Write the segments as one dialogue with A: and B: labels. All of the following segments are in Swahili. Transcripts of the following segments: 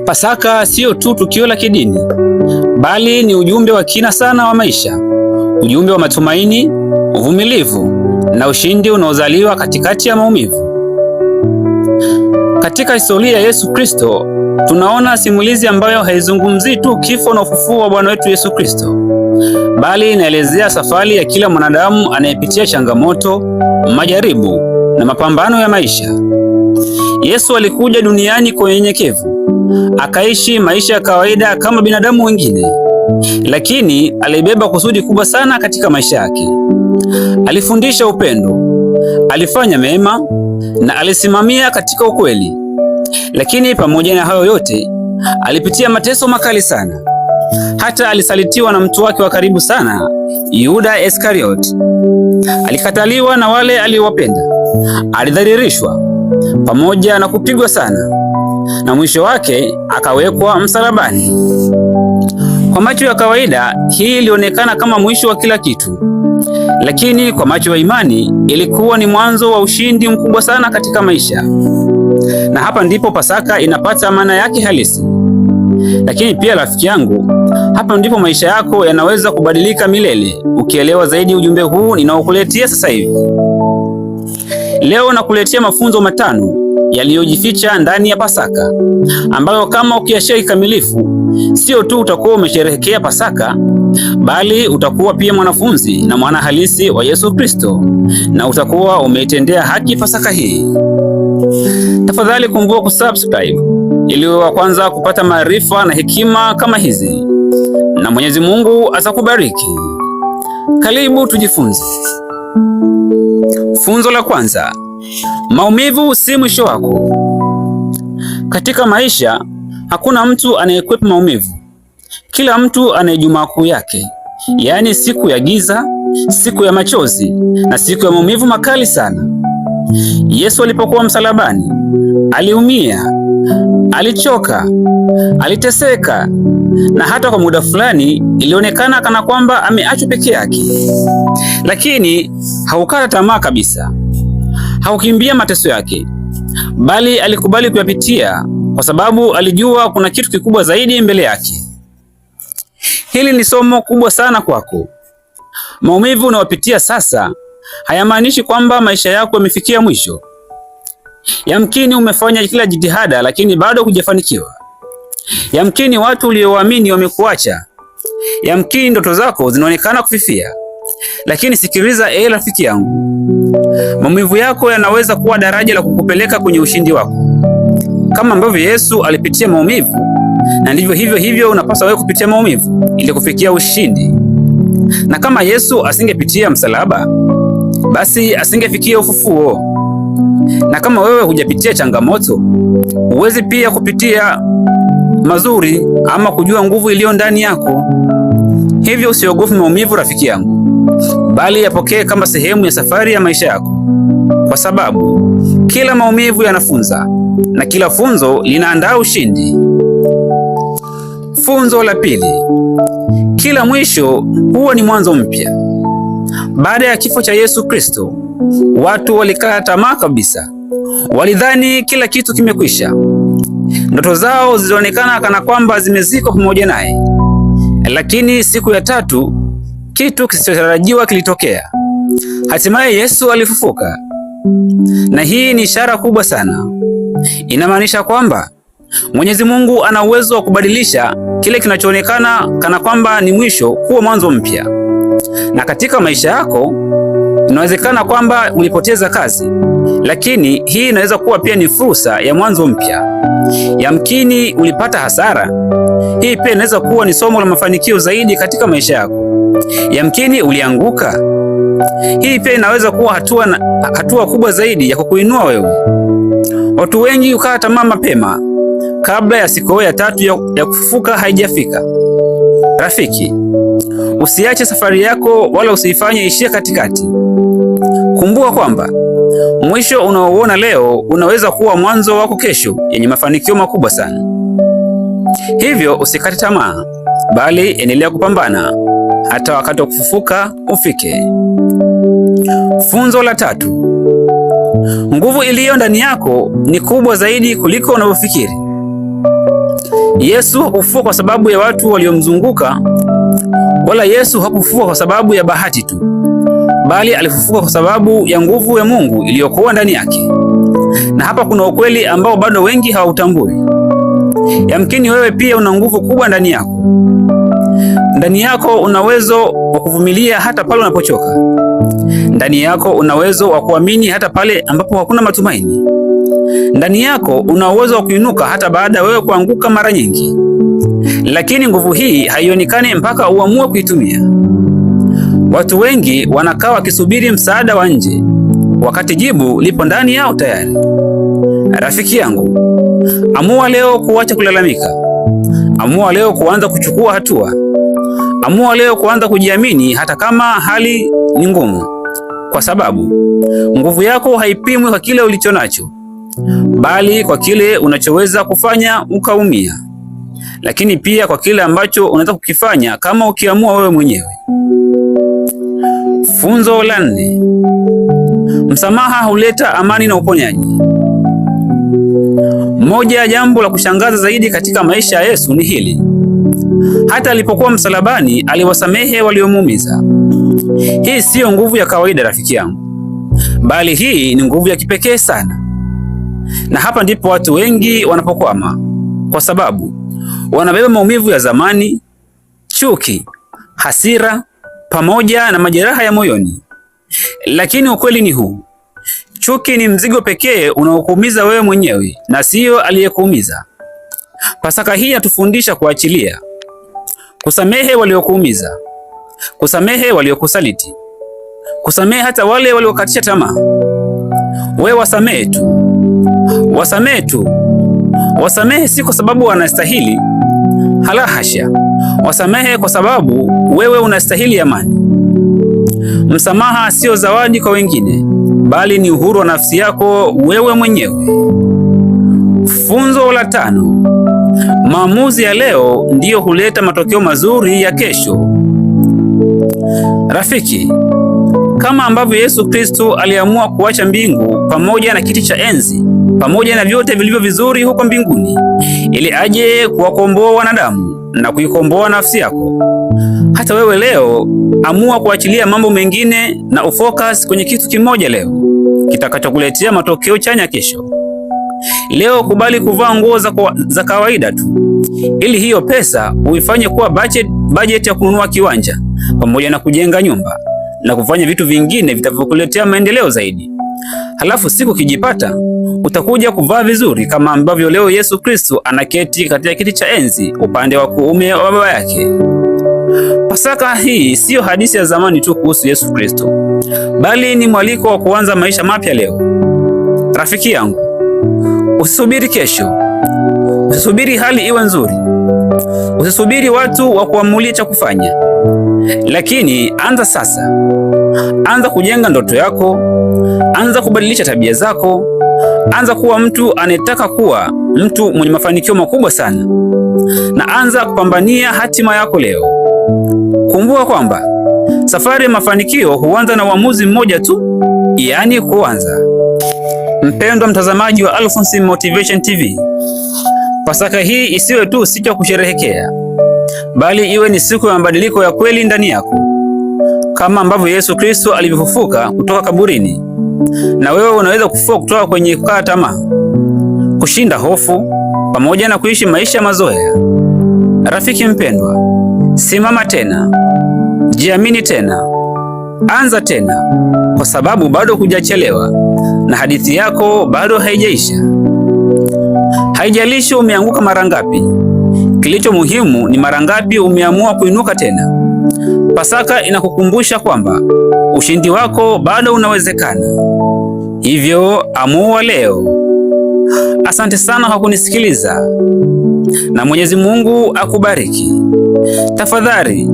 A: Pasaka sio tu tukio la kidini, bali ni ujumbe wa kina sana wa maisha, ujumbe wa matumaini, uvumilivu na ushindi unaozaliwa katikati ya maumivu. Katika historia ya Yesu Kristo, tunaona simulizi ambayo haizungumzii tu kifo na ufufuo wa Bwana wetu Yesu Kristo, bali inaelezea safari ya kila mwanadamu anayepitia changamoto, majaribu na mapambano ya maisha. Yesu alikuja duniani kwa unyenyekevu, akaishi maisha ya kawaida kama binadamu wengine, lakini alibeba kusudi kubwa sana katika maisha yake. Alifundisha upendo, alifanya mema na alisimamia katika ukweli. Lakini pamoja na hayo yote, alipitia mateso makali sana. Hata alisalitiwa na mtu wake wa karibu sana, Yuda Iskarioti. Alikataliwa na wale aliowapenda, alidhalilishwa pamoja na kupigwa sana, na mwisho wake akawekwa msalabani. Kwa macho ya kawaida, hii ilionekana kama mwisho wa kila kitu, lakini kwa macho ya imani ilikuwa ni mwanzo wa ushindi mkubwa sana katika maisha. Na hapa ndipo Pasaka inapata maana yake halisi. Lakini pia rafiki yangu, hapa ndipo maisha yako yanaweza kubadilika milele ukielewa zaidi ujumbe huu ninaokuletea sasa hivi. Leo nakuletea mafunzo matano yaliyojificha ndani ya Pasaka, ambayo kama ukiyashika kikamilifu, sio tu utakuwa umesherehekea Pasaka, bali utakuwa pia mwanafunzi na mwana halisi wa Yesu Kristo, na utakuwa umeitendea haki Pasaka hii. Tafadhali kumbuka kusubscribe ili uwe wa kwanza kupata maarifa na hekima kama hizi, na Mwenyezi Mungu atakubariki. Karibu tujifunze. Funzo la kwanza: maumivu si mwisho wako. Katika maisha hakuna mtu anayekwepa maumivu. Kila mtu ana Ijumaa Kuu yake, yaani siku ya giza, siku ya machozi na siku ya maumivu makali sana. Yesu alipokuwa msalabani, aliumia, alichoka, aliteseka, na hata kwa muda fulani ilionekana kana kwamba ameachwa peke yake. Lakini haukata tamaa kabisa. Haukimbia mateso yake, bali alikubali kuyapitia kwa sababu alijua kuna kitu kikubwa zaidi mbele yake. Hili ni somo kubwa sana kwako. Maumivu unayopitia sasa hayamaanishi kwamba maisha yako yamefikia mwisho. Yamkini umefanya kila jitihada lakini bado hujafanikiwa. Yamkini watu uliowaamini wamekuacha. Yamkini ndoto zako zinaonekana kufifia. Lakini sikiliza rafiki yangu. Maumivu yako yanaweza kuwa daraja la kukupeleka kwenye ushindi wako. Kama ambavyo Yesu alipitia maumivu, na ndivyo hivyo unapaswa wewe kupitia maumivu ili kufikia ushindi. Na kama Yesu asingepitia msalaba, basi asingefikia ufufuo. Na kama wewe hujapitia changamoto, huwezi pia kupitia mazuri ama kujua nguvu iliyo ndani yako. Hivyo usiogope maumivu rafiki yangu, bali yapokee kama sehemu ya safari ya maisha yako, kwa sababu kila maumivu yanafunza na kila funzo linaandaa ushindi. Funzo la pili: kila mwisho huwa ni mwanzo mpya. Baada ya kifo cha Yesu Kristo, watu walikata tamaa kabisa. Walidhani kila kitu kimekwisha. Ndoto zao zilionekana kana kwamba zimezikwa pamoja naye. Lakini siku ya tatu, kitu kisichotarajiwa kilitokea. Hatimaye Yesu alifufuka. Na hii ni ishara kubwa sana. Inamaanisha kwamba Mwenyezi Mungu ana uwezo wa kubadilisha kile kinachoonekana kana kwamba ni mwisho kuwa mwanzo mpya. Na katika maisha yako, inawezekana kwamba ulipoteza kazi, lakini hii inaweza kuwa pia ni fursa ya mwanzo mpya. Yamkini ulipata hasara. Hii pia inaweza kuwa ni somo la mafanikio zaidi katika maisha yako. Yamkini ulianguka. Hii pia inaweza kuwa hatua kubwa zaidi ya kukuinua wewe. Watu wengi hukata tamaa mapema kabla ya siku ya tatu ya kufufuka haijafika. Rafiki, usiache safari yako wala usifanye ishie katikati. Kumbuka kwamba mwisho unaoona leo unaweza kuwa mwanzo wako kesho yenye mafanikio makubwa sana. Hivyo usikate tamaa, bali endelea kupambana hata wakati wa kufufuka ufike. Funzo la tatu: nguvu iliyo ndani yako ni kubwa zaidi kuliko unavyofikiri. Yesu hufufua kwa sababu ya watu waliomzunguka, wala Yesu hakufufua kwa sababu ya bahati tu, bali alifufuka kwa sababu ya nguvu ya Mungu iliyokuwa ndani yake. Na hapa kuna ukweli ambao bado wengi hawautambui. Yamkini wewe pia una nguvu kubwa ndani yako. Ndani yako una uwezo wa kuvumilia hata pale unapochoka. Ndani yako una uwezo wa kuamini hata pale ambapo hakuna matumaini. Ndani yako una uwezo wa kuinuka hata baada ya wewe kuanguka mara nyingi. Lakini nguvu hii haionekani mpaka uamue kuitumia. Watu wengi wanakaa wakisubiri msaada wa nje, wakati jibu lipo ndani yao tayari. Rafiki yangu, amua leo kuacha kulalamika. Amua leo kuanza kuchukua hatua. Amua leo kuanza kujiamini hata kama hali ni ngumu, kwa sababu nguvu yako haipimwi kwa kile ulichonacho, bali kwa kile unachoweza kufanya ukaumia, lakini pia kwa kile ambacho unaweza kukifanya kama ukiamua wewe mwenyewe. Funzo la 4: msamaha huleta amani na uponyaji. Moja ya jambo la kushangaza zaidi katika maisha ya Yesu ni hili: hata alipokuwa msalabani aliwasamehe waliomuumiza. Hii siyo nguvu ya kawaida rafiki yangu, bali hii ni nguvu ya kipekee sana. Na hapa ndipo watu wengi wanapokwama, kwa sababu wanabeba maumivu ya zamani, chuki, hasira pamoja na majeraha ya moyoni. Lakini ukweli ni huu: chuki ni mzigo pekee unaokuumiza wewe mwenyewe na siyo aliyekuumiza. Pasaka hii yatufundisha kuachilia, kusamehe waliokuumiza, kusamehe waliokusaliti, kusamehe hata wale waliokatisha tamaa. Wewe wasamehe tu, wasamehe tu. Wasamehe si kwa sababu wanastahili, hala hasha. Wasamehe kwa sababu wewe unastahili amani. Msamaha sio zawadi kwa wengine, bali ni uhuru wa nafsi yako wewe mwenyewe. Funzo la 5: maamuzi ya leo ndiyo huleta matokeo mazuri ya kesho. Rafiki, kama ambavyo Yesu Kristo aliamua kuacha mbingu pamoja na kiti cha enzi pamoja na vyote vilivyo vizuri huko mbinguni ili aje kuwakomboa wanadamu na kuikomboa nafsi yako, hata wewe leo amua kuachilia mambo mengine na ufocus kwenye kitu kimoja leo kitakachokuletea matokeo chanya kesho. Leo kubali kuvaa nguo za kawaida tu, ili hiyo pesa uifanye kuwa budget ya kununua kiwanja pamoja na kujenga nyumba na kufanya vitu vingine vitavyokuletea maendeleo zaidi. Halafu siku kijipata, utakuja kuvaa vizuri kama ambavyo leo Yesu Kristo anaketi katika kiti cha enzi upande wa kuume wa Baba yake. Pasaka hii siyo hadithi ya zamani tu kuhusu Yesu Kristo, bali ni mwaliko wa kuanza maisha mapya leo. Rafiki yangu, usisubiri kesho. Usisubiri hali iwe nzuri. Usisubiri watu wa kuamulia cha kufanya. Lakini anza sasa. Anza kujenga ndoto yako. Anza kubadilisha tabia zako. Anza kuwa mtu anayetaka kuwa mtu mwenye mafanikio makubwa sana. Na anza kupambania hatima yako leo. Kumbuka kwamba safari ya mafanikio huanza na uamuzi mmoja tu, yaani kuanza. Mpendwa mtazamaji wa Alphonsi Motivation TV, Pasaka hii isiwe tu siku ya kusherehekea, bali iwe ni siku ya mabadiliko ya kweli ndani yako. Kama ambavyo Yesu Kristo alivyofufuka kutoka kaburini, na wewe unaweza kufufuka kutoka kwenye kukata tamaa, kushinda hofu, pamoja na kuishi maisha mazoea. Rafiki mpendwa, simama tena, jiamini tena, anza tena, kwa sababu bado hujachelewa na hadithi yako bado haijaisha. Haijalishi umeanguka mara ngapi, kilicho muhimu ni mara ngapi umeamua kuinuka tena. Pasaka inakukumbusha kwamba ushindi wako bado unawezekana. Hivyo amua leo. Asante sana kwa kunisikiliza, na Mwenyezi Mungu akubariki. Tafadhali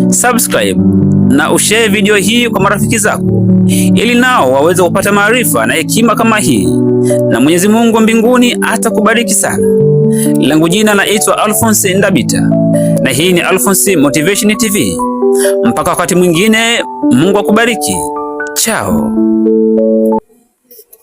A: subscribe na ushare video hii kwa marafiki zako, ili nao waweze kupata maarifa na hekima kama hii, na Mwenyezi Mungu wa mbinguni atakubariki sana. Langu jina naitwa Alphonsi Ndabita, na hii ni Alphonsi Motivation TV. Mpaka wakati mwingine, Mungu akubariki. Chao.